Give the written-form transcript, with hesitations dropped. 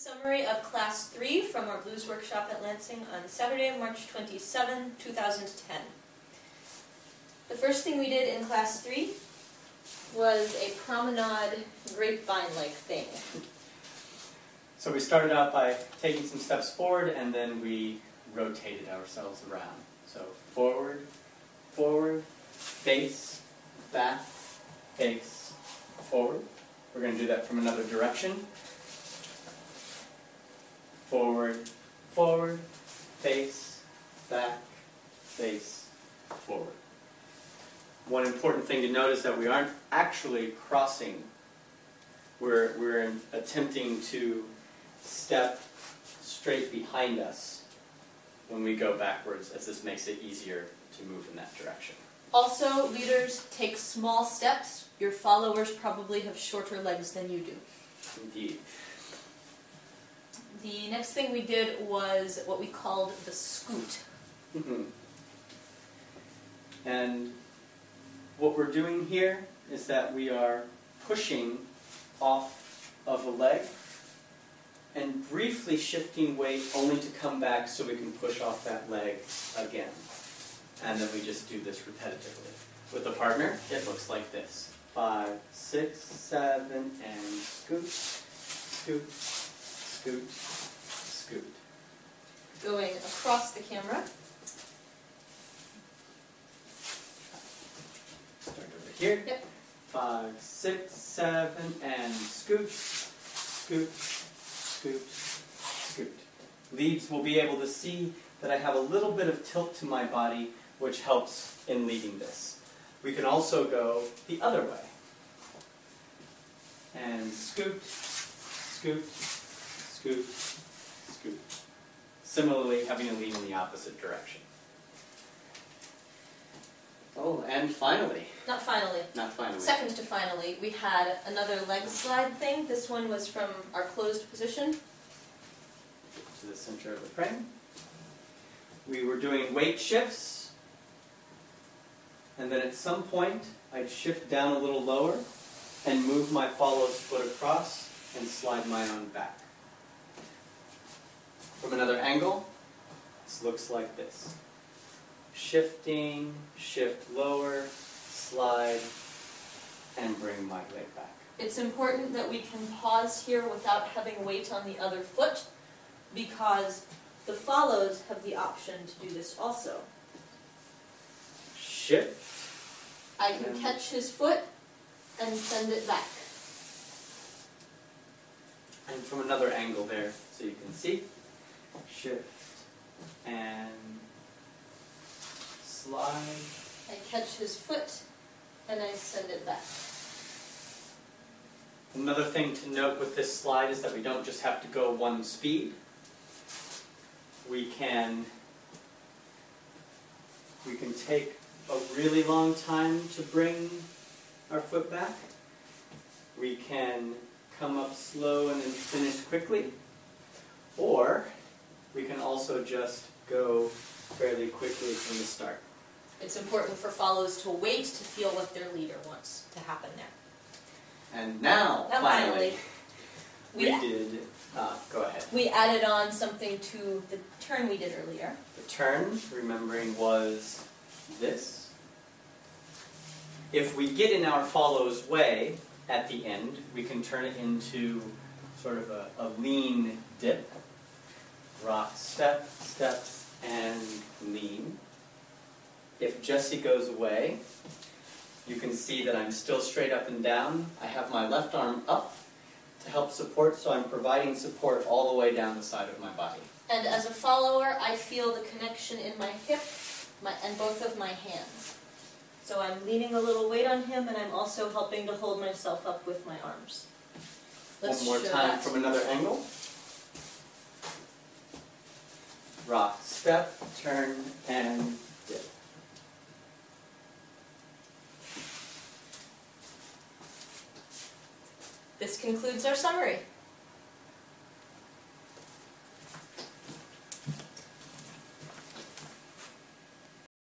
summary of Class 3 from our blues workshop at Lansing on Saturday, March 27, 2010. The first thing we did in Class 3 was a promenade grapevine-like thing. So we started out by taking some steps forward, and then we rotated ourselves around. So forward, forward, face, back, face, forward. We're going to do that from another direction. Forward, forward, face, back, face, forward. One important thing to note is that we aren't actually crossing. We're attempting to step straight behind us when we go backwards, as this makes it easier to move in that direction. Also, leaders take small steps. Your followers probably have shorter legs than you do. Indeed. The next thing we did was what we called the scoot. And what we're doing here is that we are pushing off of a leg and briefly shifting weight only to come back so we can push off that leg again. And then we just do this repetitively. With a partner, it looks like this. 5, 6, 7, and scoot, scoot, scoot, scoot. Going across the camera. Start over here. Yep. 5, 6, 7, and scoot, scoot, scoot, scoot. Leads will be able to see that I have a little bit of tilt to my body, which helps in leading this. We can also go the other way. And scoot, scoot, scoot, scoot. Similarly, having to lean in the opposite direction. Oh, and finally. Not finally. Not finally. Second to finally, we had another leg slide thing. This one was from our closed position. To the center of the frame. We were doing weight shifts. And then at some point, I'd shift down a little lower and move my follow's foot across and slide my own back. From another angle, this looks like this. Shifting, shift lower, slide, and bring my leg back. It's important that we can pause here without having weight on the other foot, because the follows have the option to do this also. Shift. I can catch his foot and send it back. And from another angle there, so you can see. Shift and slide. I catch his foot and I send it back. Another thing to note with this slide is that we don't just have to go one speed. We can take a really long time to bring our foot back. We can come up slow and then finish quickly. Or we can also just go fairly quickly from the start. It's important for follows to wait to feel what their leader wants to happen there. And now finally, we did, go ahead. We added on something to the turn we did earlier. The turn, remembering, was this. If we get in our follow's way at the end, we can turn it into sort of a lean dip. Rock, step, step, and lean. If Jesse goes away, you can see that I'm still straight up and down. I have my left arm up to help support, so I'm providing support all the way down the side of my body. And as a follower, I feel the connection in my hip and both of my hands. So I'm leaning a little weight on him, and I'm also helping to hold myself up with my arms. One more time from another angle. Rock, step, turn, and dip. This concludes our summary.